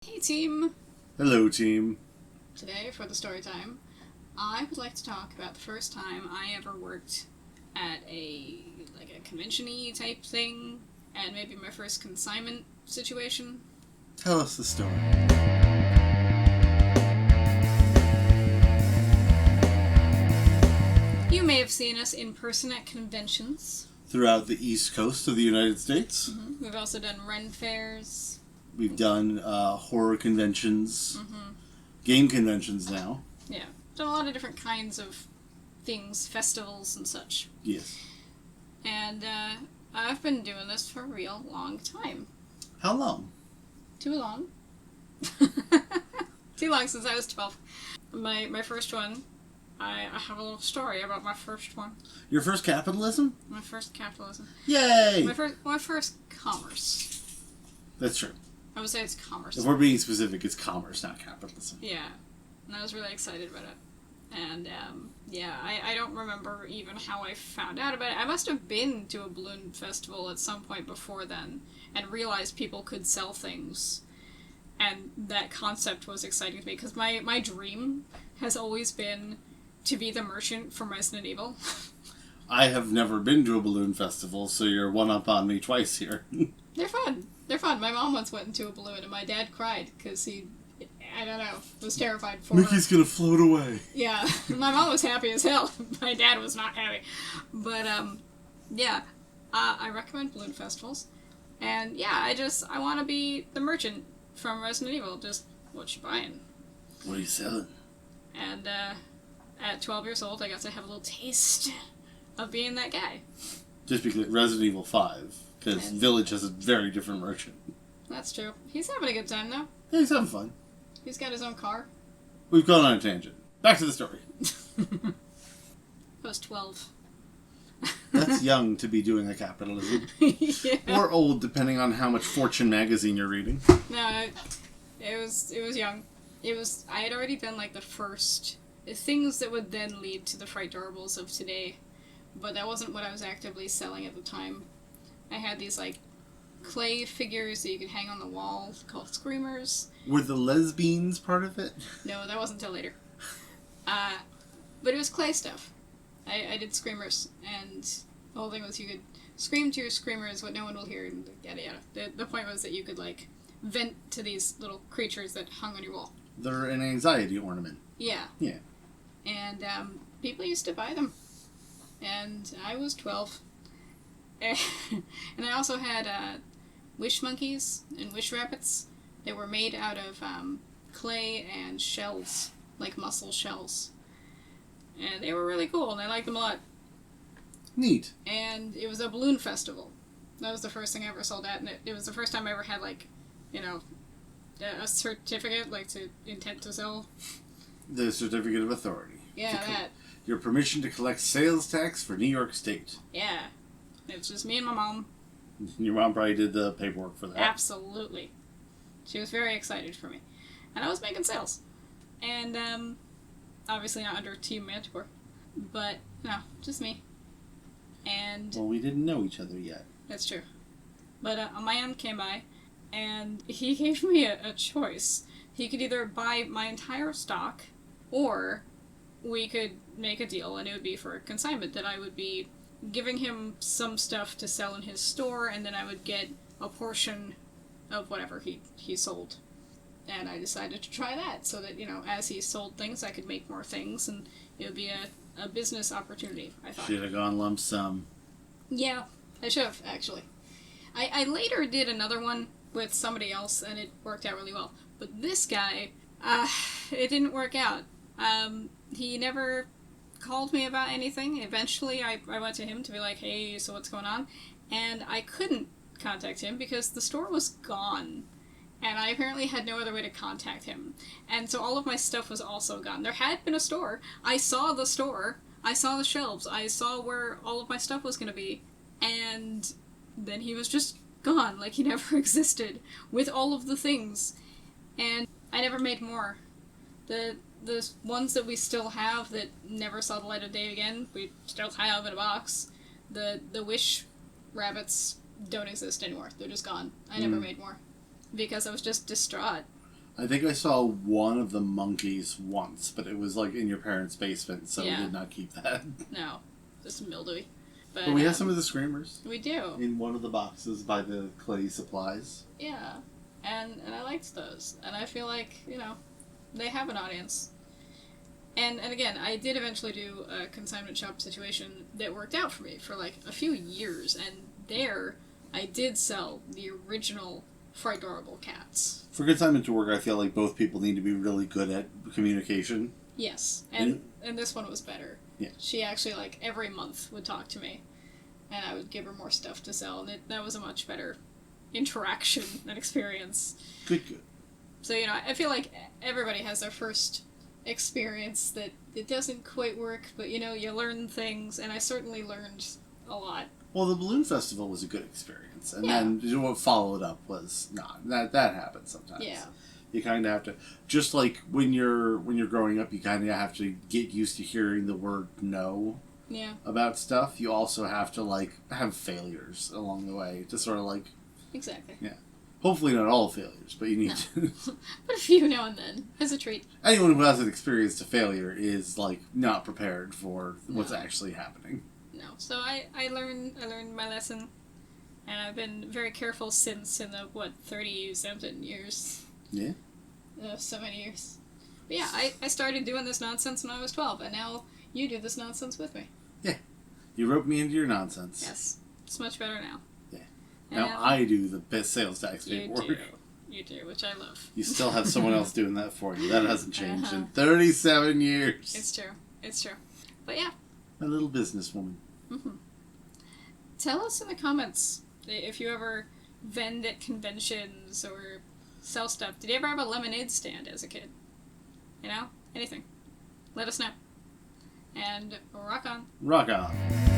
Hey team! Hello, team. Today, for the story time, I would like to talk about the first time I ever worked at a convention-y type thing, and maybe my first consignment situation. Tell us the story. You may have seen us in person at conventions. Throughout the East Coast of the United States, We've also done Ren fairs. we've done horror conventions, game conventions now. Yeah, done a lot of different kinds of things, festivals and such. Yes. And I've been doing this for a real long time. How long? Too long. Too long since I was 12. My first one, I have a little story about my first one. Your first capitalism? My first capitalism. Yay! My first commerce. That's true. I would say it's commerce. If we're being specific, it's commerce, not capitalism. Yeah. And I was really excited about it. And, I don't remember even how I found out about it. I must have been to a balloon festival at some point before then and realized people could sell things. And that concept was exciting to me, because my dream has always been to be the merchant from Resident Evil. I have never been to a balloon festival, so you're one up on me twice here. They're fun. They're fun. My mom once went into a balloon and my dad cried because he, I don't know, was terrified for Mickey's her. gonna float away. Yeah. My mom was happy as hell. My dad was not happy. But, I recommend balloon festivals. And, I want to be the merchant from Resident Evil. Just, what you buying? What are you selling? And, at 12 years old, I got to have a little taste of being that guy. Just because Resident Evil 5, because Village has a very different merchant. That's true. He's having a good time, though. Yeah, he's having fun. He's got his own car. We've gone on a tangent. Back to the story. I was 12. That's young to be doing a capitalism. Yeah. Or old, depending on how much Fortune magazine you're reading. No, it was young. I had already done, the first things that would then lead to the Fright Durables of today, but that wasn't what I was actively selling at the time. I had these, clay figures that you could hang on the wall called Screamers. Were the lesbians part of it? No, that wasn't until later. But it was clay stuff. I did Screamers, and the whole thing was you could scream to your Screamers what no one will hear, and yada yada. The point was that you could, vent to these little creatures that hung on your wall. They're an anxiety ornament. Yeah. Yeah. And people used to buy them. And I was 12. And I also had wish monkeys and wish rabbits. They were made out of clay and shells, like mussel shells. And they were really cool, and I liked them a lot. Neat. And it was a balloon festival. That was the first thing I ever sold at, and it was the first time I ever had, a certificate, to intent to sell. The certificate of authority. Yeah, that. Your permission to collect sales tax for New York State. Yeah. It's just me and my mom. Your mom probably did the paperwork for that. Absolutely. She was very excited for me. And I was making sales. And, obviously not under Team Manticore. But, no, just me. And... Well, we didn't know each other yet. That's true. But a man came by, and he gave me a choice. He could either buy my entire stock, or we could make a deal, and it would be for a consignment that I would be giving him some stuff to sell in his store, and then I would get a portion of whatever he sold. And I decided to try that, so that, as he sold things, I could make more things, and it would be a business opportunity, I thought. Should have gone lump sum. Yeah, I should have, actually. I later did another one with somebody else, and it worked out really well. But this guy, it didn't work out. He never called me about anything. Eventually, I went to him to be like, hey, so what's going on? And I couldn't contact him because the store was gone. And I apparently had no other way to contact him. And so all of my stuff was also gone. There had been a store. I saw the store. I saw the shelves. I saw where all of my stuff was going to be. And then he was just gone, like he never existed, with all of the things. And I never made more. The ones that we still have that never saw the light of day again, we still have in a box. The wish rabbits don't exist anymore. They're just gone. I never made more. Because I was just distraught. I think I saw one of the monkeys once, but it was like in your parents' basement, so Yeah. we did not keep that. No, just mildewy. But we have some of the screamers. We do. In one of the boxes by the clay supplies. Yeah, and I liked those, and I feel like, you know, they have an audience. And again, I did eventually do a consignment shop situation that worked out for me for like a few years, and there I did sell the original Frigorable cats. For consignment to work, I feel like both people need to be really good at communication. Yes, and this one was better. Yeah. She actually, like, every month would talk to me, and I would give her more stuff to sell, and that was a much better interaction and experience. Good. So, you know, I feel like everybody has their first experience that it doesn't quite work, but, you know, you learn things, and I certainly learned a lot. Well, the balloon festival was a good experience, and Yeah. then what followed up was not. That happens sometimes. Yeah. You kind of have to, just like when you're growing up, you kind of have to get used to hearing the word no Yeah. about stuff. You also have to like have failures along the way to sort of like, Exactly. hopefully not all failures, but you need to. But a few now and then, as a treat. Anyone who hasn't experienced a failure is like not prepared for what's No. actually happening. No. So I learned my lesson, and I've been very careful since in the, 30-something years. Yeah. So many years. But yeah, I started doing this nonsense when I was 12, and now you do this nonsense with me. You roped me into your nonsense. Yes. It's much better now. Yeah. And Now I do the best sales tax you paperwork. do. You do, which I love. You still have someone else doing that for you. That hasn't changed in Uh-huh. 37 years. It's true. It's true. But yeah. A little businesswoman. Mm-hmm. Tell us in the comments if you ever vend at conventions or sell stuff. Did you ever have a lemonade stand as a kid? You know? Anything. Let us know. And rock on. Rock on.